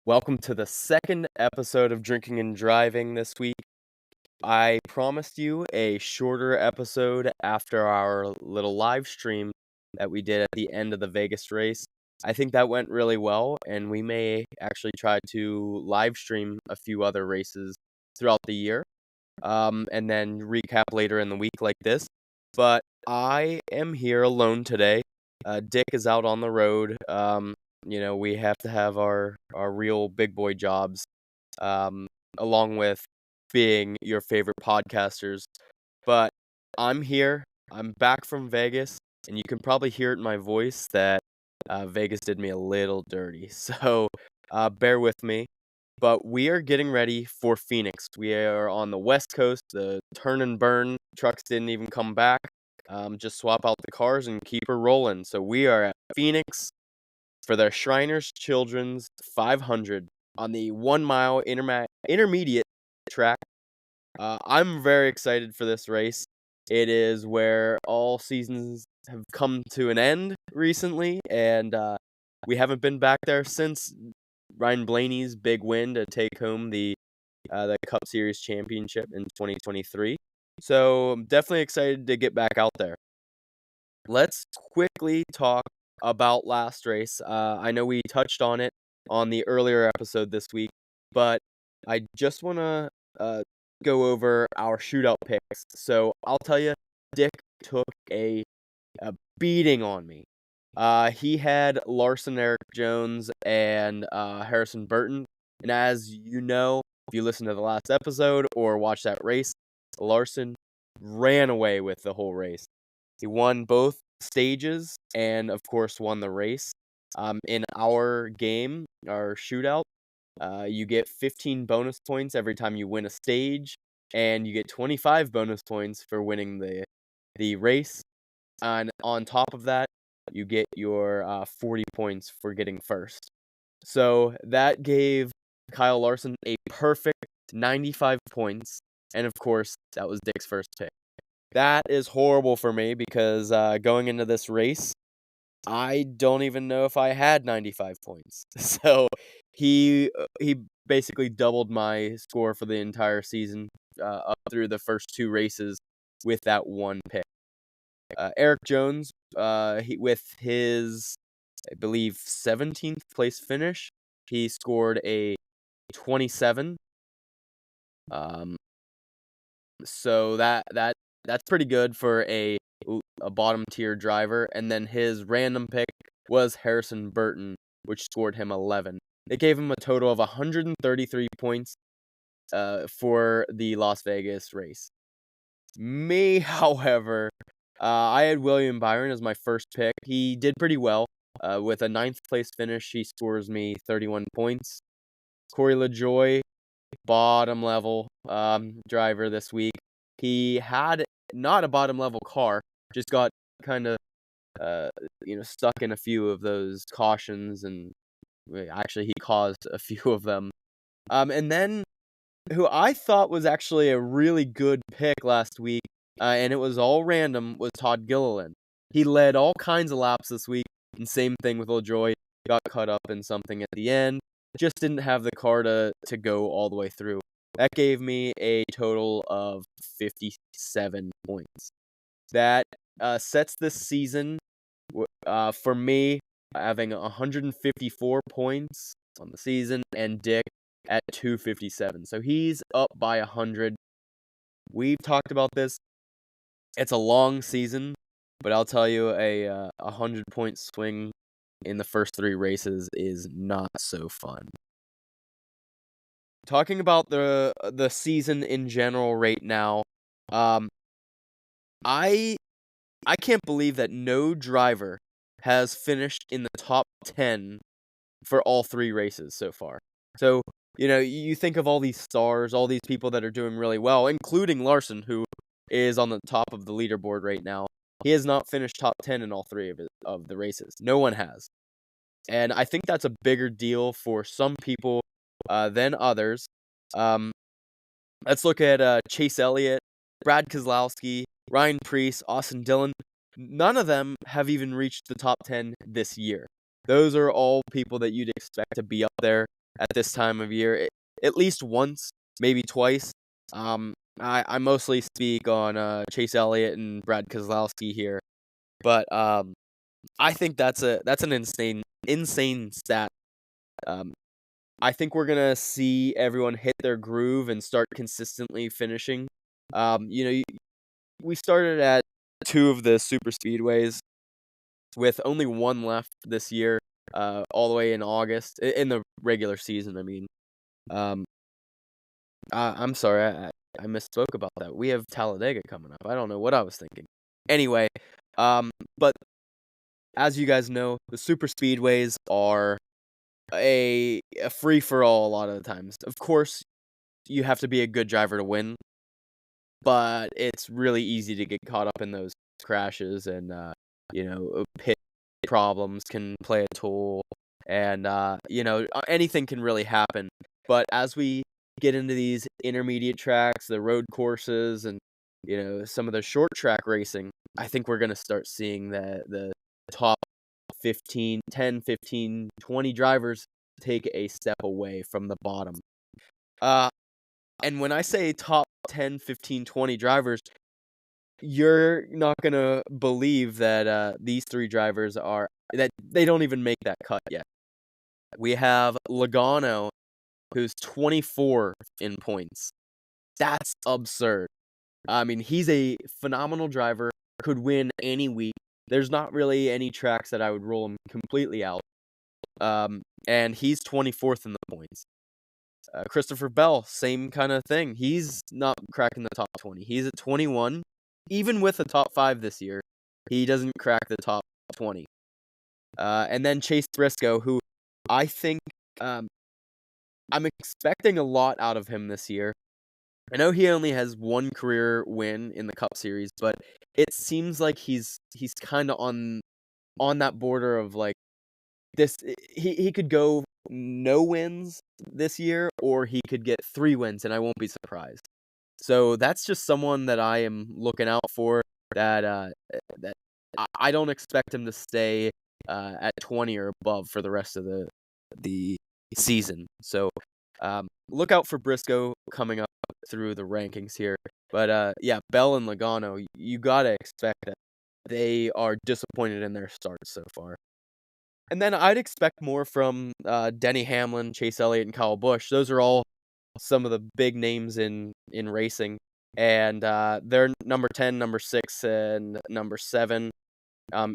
Welcome to the second episode of Drinking and Driving this week. I promised you a shorter episode after our little live stream that we did at the end of the Vegas race. I think that went really well, and we may actually try to live stream a few other races throughout the year, and then recap later in the week like this. But I am here alone today. Dick is out on the road. We have to have our real big boy jobs, um, along with being your favorite podcasters. But I'm here. I'm back from Vegas, and you can probably hear it in my voice that Vegas did me a little dirty. So bear with me. But we are getting ready for Phoenix. We are on the West Coast. The turn and burn trucks didn't even come back. Just swap out the cars and keep her rolling. So we are at Phoenix for the Shriners Children's 500 on the 1 mile intermediate track. I'm very excited for this race. It is where all seasons have come to an end recently, and we haven't been back there since Ryan Blaney's big win to take home the Cup Series championship in 2023. So I'm definitely excited to get back out there. Let's quickly talk about last race. I know we touched on it on the earlier episode this week, but I just want to go over our shootout picks. So I'll tell you, Dick took a beating on me. He had Larson, Eric Jones, and Harrison Burton. And as you know, if you listen to the last episode or watch that race, Larson ran away with the whole race. He won both stages and, of course, won the race. In our game, our shootout, you get 15 bonus points every time you win a stage, and you get 25 bonus points for winning the race. And on top of that, you get your 40 points for getting first. So that gave Kyle Larson a perfect 95 points, and of course, that was Dick's first pick. That is horrible for me because going into this race, I don't even know if I had 95 points. So he basically doubled my score for the entire season up through the first two races with that one pick. Eric Jones, with his, I believe, 17th place finish, he scored a 27. So that's pretty good for a bottom tier driver. And then his random pick was Harrison Burton, which scored him 11. It gave him a total of 133 points for the Las Vegas race. Me, however, I had William Byron as my first pick. He did pretty well. With a 9th place finish, he scores me 31 points. Corey LaJoy, bottom level driver this week. He had not a bottom level car, just got kind of stuck in a few of those cautions, and actually he caused a few of them. And then who I thought was actually a really good pick last week, and it was all random, was Todd Gilliland. He led all kinds of laps this week, and same thing with LaJoy, got caught up in something at the end, just didn't have the car to go all the way through. That gave me a total of 57 points. That sets this season, for me, having 154 points on the season, and Dick at 257. So he's up by 100. We've talked about this. It's a long season, but I'll tell you, a 100-point swing in the first three races is not so fun. Talking about the season in general right now, I can't believe that no driver has finished in the top 10 for all three races so far. So, you think of all these stars, all these people that are doing really well, including Larson, who is on the top of the leaderboard right now. He has not finished top 10 in all three of the races. No one has. And I think that's a bigger deal for some people than others. Let's look at Chase Elliott, Brad Keselowski, Ryan Preece, Austin Dillon. None of them have even reached the top 10 this year. Those are all people that you'd expect to be up there at this time of year, at least once, maybe twice. I mostly speak on Chase Elliott and Brad Keselowski here, but I think that's an insane stat. Um, I think we're gonna see everyone hit their groove and start consistently finishing. You know, we started at two of the super speedways with only one left this year, all the way in August in the regular season. I mean, um, I'm sorry, I misspoke about that. We have Talladega coming up. I don't know what I was thinking. Anyway, but as you guys know, the super speedways are a free for all a lot of the times. Of course, you have to be a good driver to win, but it's really easy to get caught up in those crashes and pit problems can play a toll, and anything can really happen. But as we get into these intermediate tracks, the road courses, and some of the short track racing, I think we're going to start seeing the top 15, 10, 15, 20 drivers take a step away from the bottom. And when I say top 10, 15, 20 drivers, you're not going to believe that these three drivers that they don't even make that cut yet. We have Logano, who's 24 in points. That's absurd. I mean, he's a phenomenal driver, could win any week. There's not really any tracks that I would rule him completely out. And he's 24th in the points. Christopher Bell, same kind of thing. He's not cracking the top 20. He's at 21. Even with a top 5 this year, he doesn't crack the top 20. And then Chase Briscoe, who I think I'm expecting a lot out of him this year. I know he only has one career win in the Cup Series, but it seems like he's kind of on that border of like this. He could go no wins this year, or he could get 3 wins, and I won't be surprised. So that's just someone that I am looking out for. That I don't expect him to stay at 20 or above for the rest of the season. So look out for Briscoe coming up through the rankings here. But yeah, Bell and Logano, you gotta expect that they are disappointed in their starts so far. And then I'd expect more from Denny Hamlin, Chase Elliott, and Kyle Busch. Those are all some of the big names in racing. And they're number 10, number 6, and number 7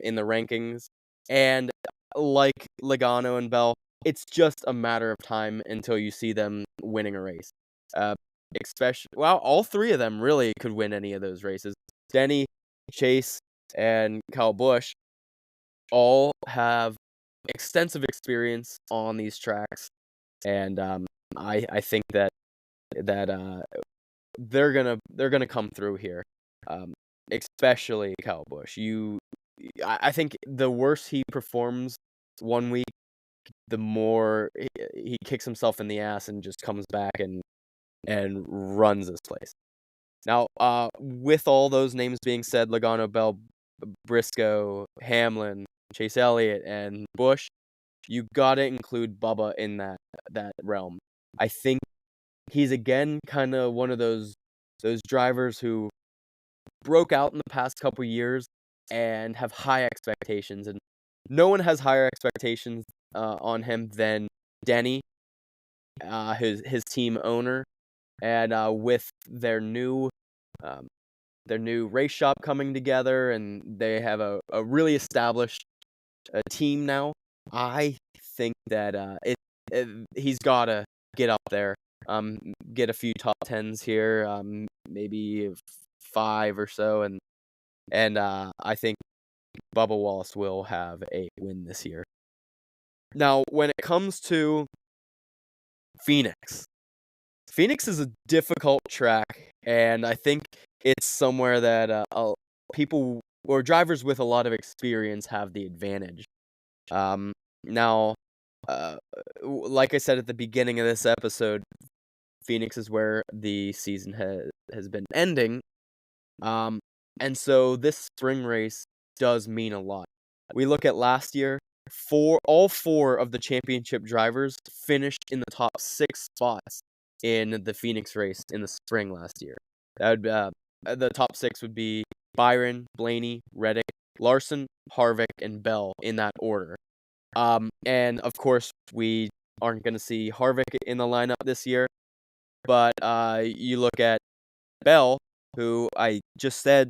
in the rankings. And like Logano and Bell, it's just a matter of time until you see them winning a race. All 3 of them really could win any of those races. Denny, Chase, and Kyle Busch all have extensive experience on these tracks, and I think that they're gonna come through here, especially Kyle Busch. I think the worse he performs one week, the more he kicks himself in the ass and just comes back and runs this place. Now, with all those names being said, Logano, Bell, Briscoe, Hamlin, Chase Elliott, and Busch, you gotta include Bubba in that realm. I think he's again kind of one of those drivers who broke out in the past couple years and have high expectations, and no one has higher expectations on him than Denny, his team owner, and with their new race shop coming together, and they have a really established team now. I think that he's gotta get up there, get a few top 10s here, maybe 5 or so, and I think Bubba Wallace will have a win this year. Now, when it comes to Phoenix is a difficult track, and I think it's somewhere that people or drivers with a lot of experience have the advantage. Now, like I said at the beginning of this episode, Phoenix is where the season has been ending. And so this spring race does mean a lot. We look at last year, all four of the championship drivers finished in the top 6 spots in the Phoenix race in the spring last year. That would the top 6 would be Byron, Blaney, Reddick, Larson, Harvick, and Bell in that order. And of course, we aren't going to see Harvick in the lineup this year, but you look at Bell, who I just said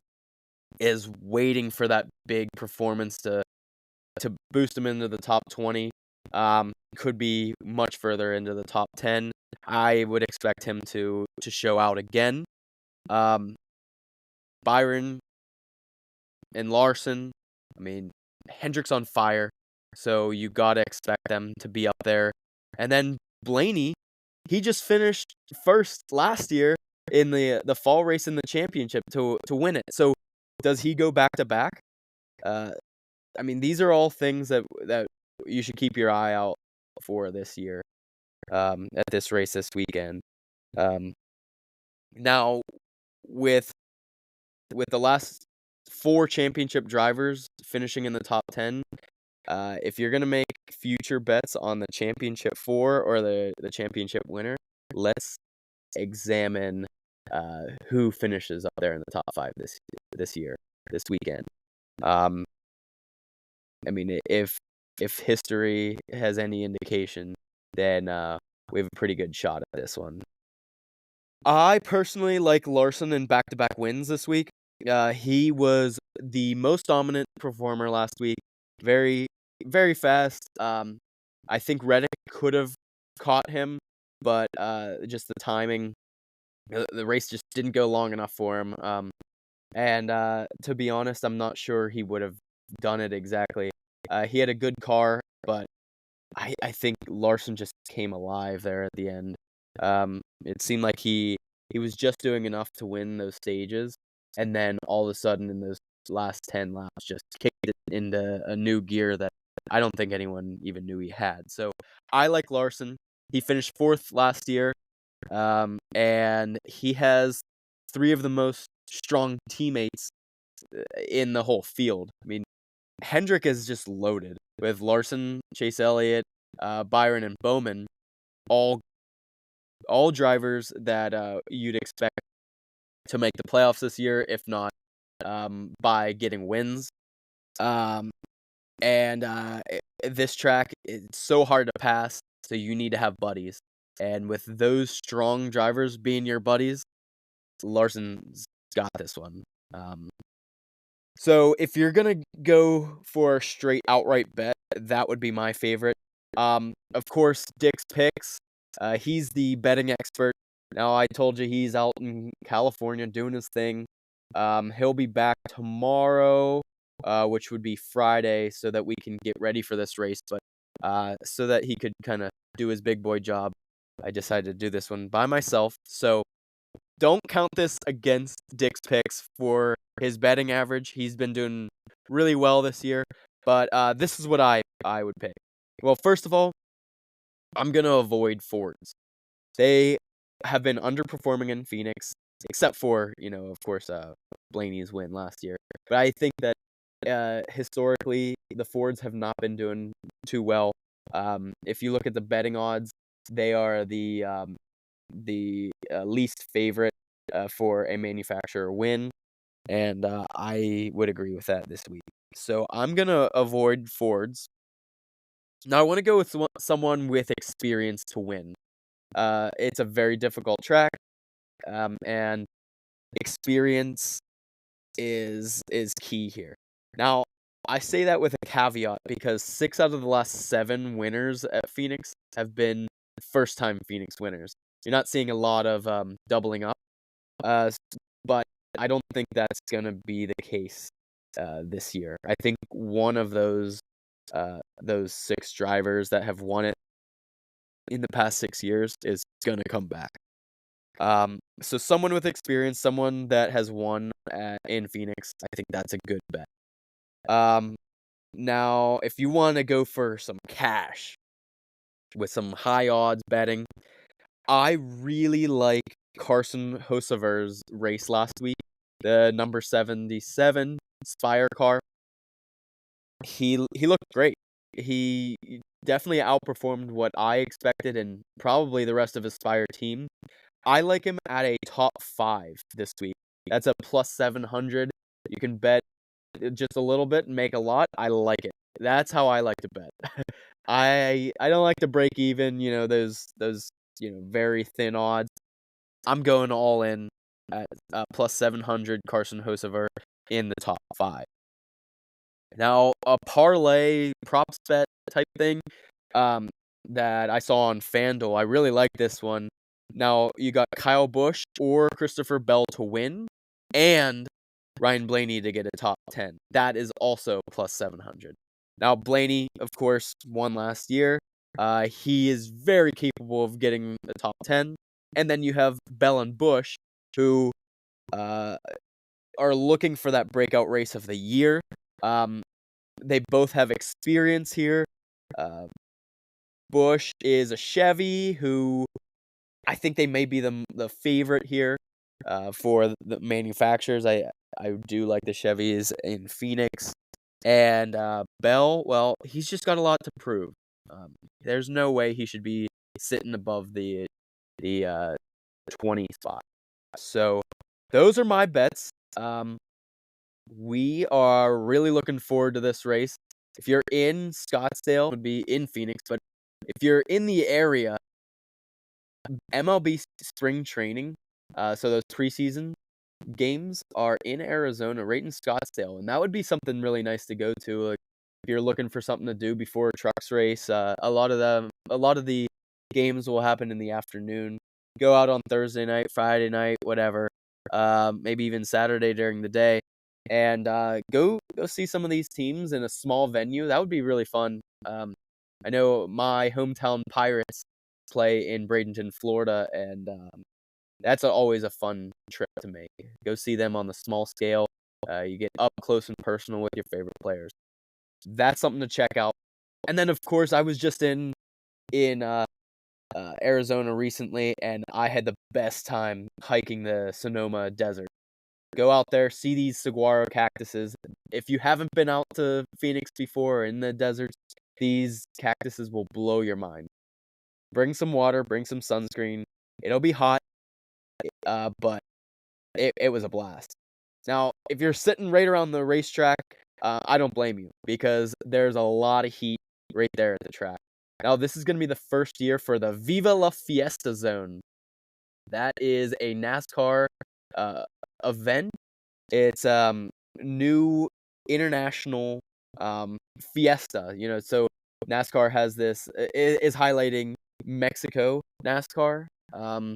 is waiting for that big performance to boost him into the top 20. Could be much further into the top 10. I would expect him to show out again. Byron and Larson, I mean, Hendrick's on fire, so you gotta expect them to be up there. And then Blaney, he just finished first last year in the fall race in the championship to win it. So does he go back to back? I mean, these are all things that you should keep your eye out for this year, at this race this weekend. Now, with the last 4 championship drivers finishing in the top 10, if you're gonna make future bets on the championship 4 or the championship winner, let's examine who finishes up there in the top 5 this weekend. I mean, if history has any indication, then we have a pretty good shot at this one. I personally like Larson in back-to-back wins this week. He was the most dominant performer last week. Very, very fast. I think Reddick could have caught him, but just the timing, the race just didn't go long enough for him. And to be honest, I'm not sure he would have done it exactly. He had a good car, but I think Larson just came alive there at the end. It seemed like he was just doing enough to win those stages, and then all of a sudden in those last 10 laps just kicked it into a new gear that I don't think anyone even knew he had. So I like Larson. He finished 4th last year, and he has 3 of the most strong teammates in the whole field. I mean, Hendrick is just loaded with Larson, Chase Elliott, Byron, and Bowman, all drivers that you'd expect to make the playoffs this year, if not by getting wins. This track, it's so hard to pass, so you need to have buddies. And with those strong drivers being your buddies, Larson's got this one. So if you're gonna go for a straight outright bet, that would be my favorite. Of course, Dick's picks. He's the betting expert. Now, I told you he's out in California doing his thing. He'll be back tomorrow, which would be Friday, so that we can get ready for this race. But so that he could kind of do his big boy job, I decided to do this one by myself. So don't count this against Dick's picks for his betting average. He's been doing really well this year. But this is what I would pick. Well, first of all, I'm going to avoid Fords. They have been underperforming in Phoenix, except for, of course, Blaney's win last year. But I think that historically, the Fords have not been doing too well. If you look at the betting odds, they are the least favorite for a manufacturer win, and I would agree with that this week. So I'm going to avoid Fords. Now, I want to go with someone with experience to win. It's a very difficult track, and experience is key here. Now, I say that with a caveat because 6 out of the last 7 winners at Phoenix have been first-time Phoenix winners. You're not seeing a lot of doubling up, but I don't think that's going to be the case this year. I think one of those 6 drivers that have won it in the past 6 years is going to come back. So someone with experience, someone that has won in Phoenix, I think that's a good bet. Now, if you want to go for some cash with some high odds betting, I really like Carson Hocevar's race last week, the number 77 Spire car. He looked great. he definitely outperformed what I expected and probably the rest of his Spire team. I like him at a top 5 this week. That's a plus 700. You can bet just a little bit and make a lot. I like it. That's how I like to bet. I don't like to break even, those very thin odds. I'm going all in at plus 700 Carson Hocevar in the top 5. Now, a parlay props bet type thing that I saw on FanDuel. I really like this one. Now, you got Kyle Busch or Christopher Bell to win, and Ryan Blaney to get a top 10. That is also plus 700. Now, Blaney, of course, won last year. He is very capable of getting the top 10. And then you have Bell and Busch, who are looking for that breakout race of the year. They both have experience here. Busch is a Chevy who I think they may be the favorite here for the manufacturers. I do like the Chevys in Phoenix. And Bell, well, he's just got a lot to prove. There's no way he should be sitting above the 20 spot. So those are my bets. We are really looking forward to this race. If you're in Scottsdale, it would be in Phoenix, but if you're in the area, MLB spring training, so those preseason games are in Arizona, right in Scottsdale, and that would be something really nice to go to. Like if you're looking for something to do before a trucks race, a lot of the games will happen in the afternoon. Go out on Thursday night, Friday night, whatever, maybe even Saturday during the day, and go see some of these teams in a small venue. That would be really fun. I know my hometown Pirates play in Bradenton, Florida, and that's always a fun trip to make. Go see them on the small scale. You get up close and personal with your favorite players. That's something to check out. And then, of course, I was just in Arizona recently, and I had the best time hiking the Sonoma Desert. Go out there, see these saguaro cactuses. If you haven't been out to Phoenix before in the deserts, these cactuses will blow your mind. Bring some water, bring some sunscreen. It'll be hot, but it was a blast. Now, if you're sitting right around the racetrack, I don't blame you because there's a lot of heat right there at the track. Now, this is going to be the first year for the Viva La Fiesta Zone. That is a NASCAR event. It's new international fiesta. So NASCAR has this is highlighting Mexico NASCAR.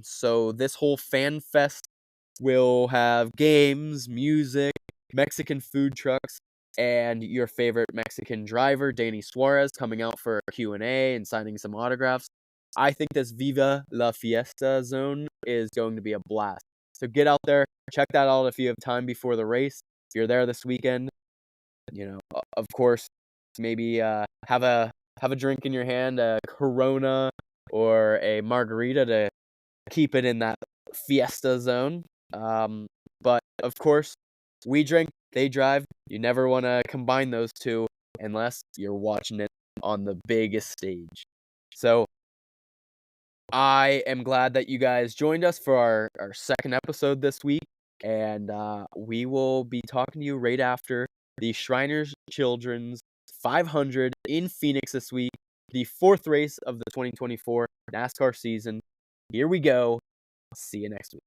So this whole fan fest will have games, music, Mexican food trucks, and your favorite Mexican driver, Danny Suarez, coming out for a Q&A and signing some autographs. I think this Viva La Fiesta Zone is going to be a blast. So get out there, check that out if you have time before the race. If you're there this weekend, of course, maybe have a drink in your hand, a Corona or a margarita to keep it in that fiesta zone. But of course, we drink, they drive. You never want to combine those two unless you're watching it on the biggest stage. So I am glad that you guys joined us for our second episode this week, and we will be talking to you right after the Shriners Children's 500 in Phoenix this week, the fourth race of the 2024 NASCAR season. Here we go. See you next week.